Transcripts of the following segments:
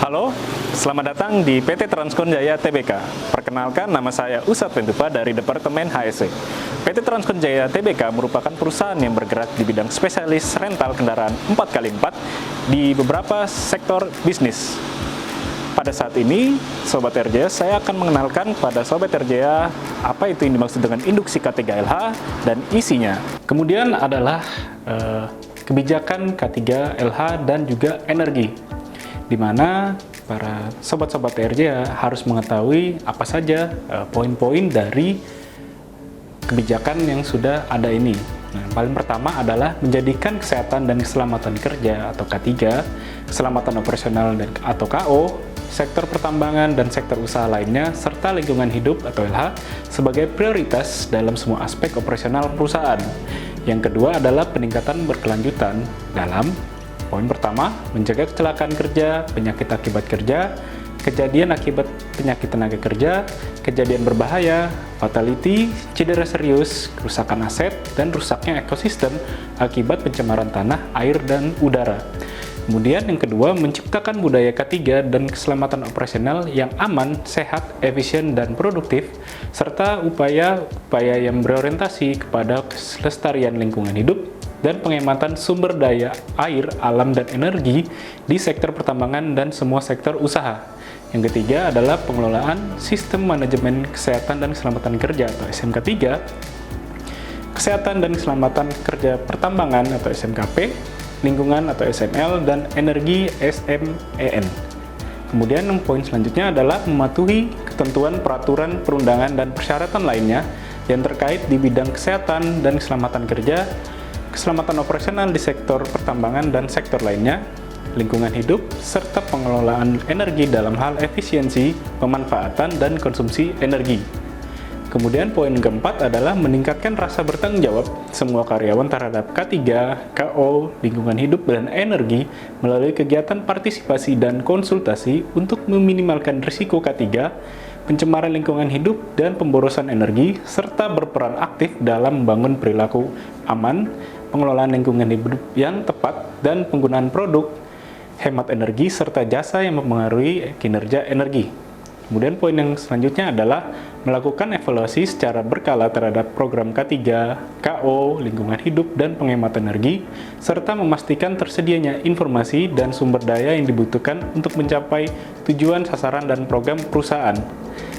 Halo, selamat datang di PT Transkon Jaya Tbk. Perkenalkan, nama saya Ustadz Ventupa dari Departemen HSE. PT Transkon Jaya Tbk merupakan perusahaan yang bergerak di bidang spesialis rental kendaraan 4x4 di beberapa sektor bisnis. Pada saat ini, Sobat RJA, saya akan mengenalkan pada Sobat RJA apa itu yang dimaksud dengan induksi K3LH dan isinya. Kemudian adalah kebijakan K3LH dan juga energi, di mana para sobat-sobat RJA harus mengetahui apa saja poin-poin dari kebijakan yang sudah ada ini. Nah, paling pertama adalah menjadikan kesehatan dan keselamatan kerja atau K3, keselamatan operasional dan atau KO, sektor pertambangan dan sektor usaha lainnya, serta lingkungan hidup atau LH sebagai prioritas dalam semua aspek operasional perusahaan. Yang kedua adalah peningkatan berkelanjutan dalam poin pertama, menjaga kecelakaan kerja, penyakit akibat kerja, kejadian akibat penyakit tenaga kerja, kejadian berbahaya, fatality, cedera serius, kerusakan aset, dan rusaknya ekosistem akibat pencemaran tanah, air, dan udara. Kemudian yang kedua, menciptakan budaya K3 dan keselamatan operasional yang aman, sehat, efisien, dan produktif, serta upaya-upaya yang berorientasi kepada kelestarian lingkungan hidup dan penghematan sumber daya air, alam, dan energi di sektor pertambangan dan semua sektor usaha. Yang ketiga adalah pengelolaan sistem manajemen kesehatan dan keselamatan kerja atau SMK3, kesehatan dan keselamatan kerja pertambangan atau SMKP, lingkungan atau SML, dan energi SMEN. Kemudian poin selanjutnya adalah mematuhi ketentuan peraturan perundangan dan persyaratan lainnya yang terkait di bidang kesehatan dan keselamatan kerja, keselamatan operasional di sektor pertambangan dan sektor lainnya, lingkungan hidup, serta pengelolaan energi dalam hal efisiensi, pemanfaatan, dan konsumsi energi. Kemudian poin keempat adalah meningkatkan rasa bertanggung jawab semua karyawan terhadap K3, KO, lingkungan hidup, dan energi melalui kegiatan partisipasi dan konsultasi untuk meminimalkan risiko K3, pencemaran lingkungan hidup, dan pemborosan energi, serta berperan aktif dalam membangun perilaku aman, pengelolaan lingkungan hidup yang tepat, dan penggunaan produk hemat energi serta jasa yang mempengaruhi kinerja energi. Kemudian poin yang selanjutnya adalah melakukan evaluasi secara berkala terhadap program K3, KO, lingkungan hidup, dan penghemat energi, serta memastikan tersedianya informasi dan sumber daya yang dibutuhkan untuk mencapai tujuan, sasaran, dan program perusahaan.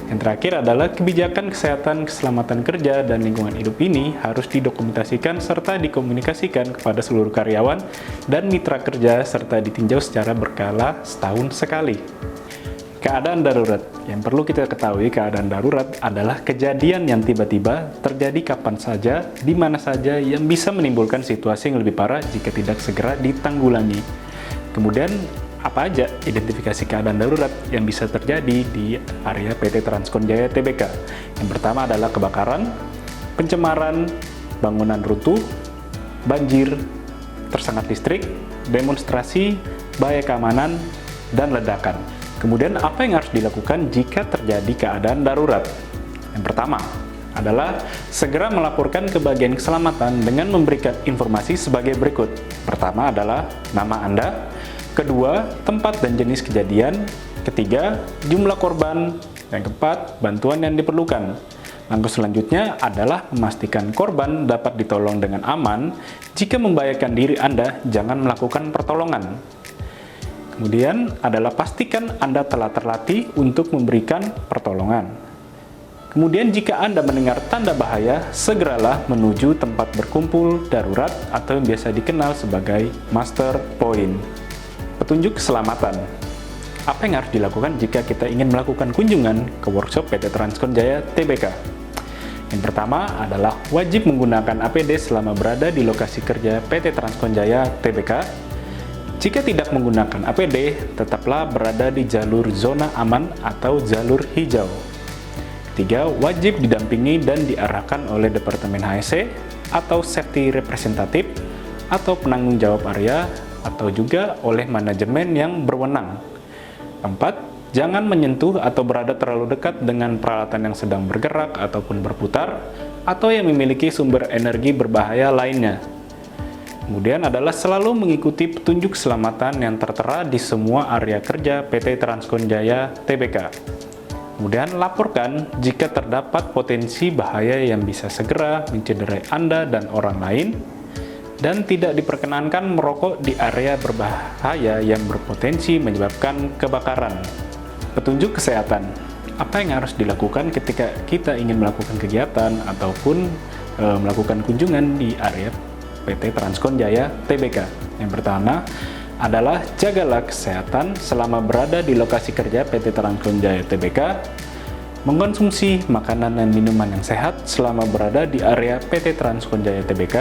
Yang terakhir adalah kebijakan kesehatan, keselamatan kerja, dan lingkungan hidup ini harus didokumentasikan serta dikomunikasikan kepada seluruh karyawan dan mitra kerja serta ditinjau secara berkala setahun sekali. Keadaan darurat. Yang perlu kita ketahui, keadaan darurat adalah kejadian yang tiba-tiba terjadi kapan saja, di mana saja, yang bisa menimbulkan situasi yang lebih parah jika tidak segera ditanggulangi. Kemudian, apa aja identifikasi keadaan darurat yang bisa terjadi di area PT Transkon Jaya Tbk? Yang pertama adalah kebakaran, pencemaran, bangunan runtuh, banjir, tersengat listrik, demonstrasi, bahaya keamanan, dan ledakan. Kemudian apa yang harus dilakukan jika terjadi keadaan darurat? Yang pertama adalah segera melaporkan ke bagian keselamatan dengan memberikan informasi sebagai berikut. Pertama adalah nama Anda, kedua, tempat dan jenis kejadian, ketiga, jumlah korban, yang keempat, bantuan yang diperlukan. Langkah selanjutnya adalah memastikan korban dapat ditolong dengan aman. Jika membahayakan diri Anda, jangan melakukan pertolongan. Kemudian adalah pastikan Anda telah terlatih untuk memberikan pertolongan. Kemudian jika Anda mendengar tanda bahaya, segeralah menuju tempat berkumpul darurat atau yang biasa dikenal sebagai master point. Petunjuk keselamatan. Apa yang harus dilakukan jika kita ingin melakukan kunjungan ke workshop PT Transkon Jaya Tbk? Yang pertama adalah wajib menggunakan APD selama berada di lokasi kerja PT Transkon Jaya Tbk. Jika tidak menggunakan APD, tetaplah berada di jalur zona aman atau jalur hijau. Ketiga, wajib didampingi dan diarahkan oleh Departemen HSE atau Safety Representative atau penanggung jawab area atau juga oleh manajemen yang berwenang. Keempat, jangan menyentuh atau berada terlalu dekat dengan peralatan yang sedang bergerak ataupun berputar atau yang memiliki sumber energi berbahaya lainnya. Kemudian adalah selalu mengikuti petunjuk keselamatan yang tertera di semua area kerja PT Transkon Jaya Tbk. Kemudian laporkan jika terdapat potensi bahaya yang bisa segera mencederai Anda dan orang lain, dan tidak diperkenankan merokok di area berbahaya yang berpotensi menyebabkan kebakaran. Petunjuk kesehatan. Apa yang harus dilakukan ketika kita ingin melakukan kegiatan ataupun melakukan kunjungan di area PT Transkon Jaya Tbk. Yang pertama adalah jagalah kesehatan selama berada di lokasi kerja PT Transkon Jaya Tbk, mengkonsumsi makanan dan minuman yang sehat selama berada di area PT Transkon Jaya Tbk,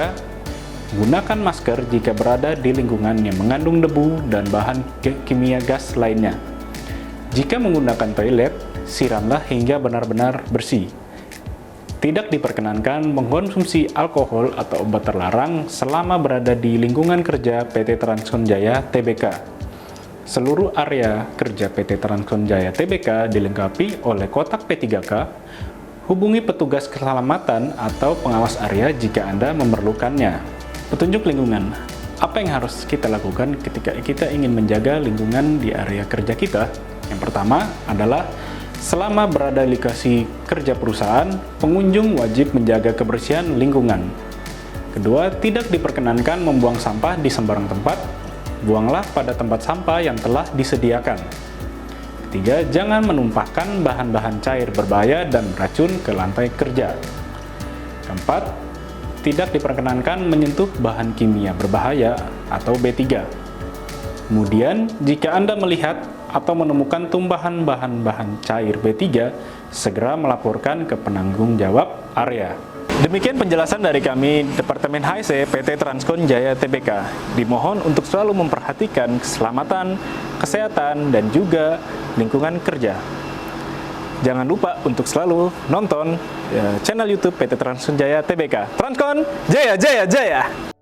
gunakan masker jika berada di lingkungan yang mengandung debu dan bahan kimia gas lainnya. Jika menggunakan toilet, siramlah hingga benar-benar bersih. Tidak diperkenankan mengkonsumsi alkohol atau obat terlarang selama berada di lingkungan kerja PT Transkon Jaya Tbk. Seluruh area kerja PT Transkon Jaya Tbk dilengkapi oleh kotak P3K. Hubungi petugas keselamatan atau pengawas area jika Anda memerlukannya. Petunjuk lingkungan. Apa yang harus kita lakukan ketika kita ingin menjaga lingkungan di area kerja kita? Yang pertama adalah selama berada di lokasi kerja perusahaan, pengunjung wajib menjaga kebersihan lingkungan. Kedua, tidak diperkenankan membuang sampah di sembarang tempat. Buanglah pada tempat sampah yang telah disediakan. Ketiga, jangan menumpahkan bahan-bahan cair berbahaya dan beracun ke lantai kerja. Keempat, tidak diperkenankan menyentuh bahan kimia berbahaya atau B3. Kemudian, jika Anda melihat atau menemukan tumbahan bahan-bahan cair B3, segera melaporkan ke penanggung jawab area. Demikian penjelasan dari kami Departemen HSE PT Transkon Jaya Tbk. Dimohon untuk selalu memperhatikan keselamatan, kesehatan, dan juga lingkungan kerja. Jangan lupa untuk selalu nonton channel YouTube PT Transkon Jaya Tbk. Transkon Jaya Jaya Jaya!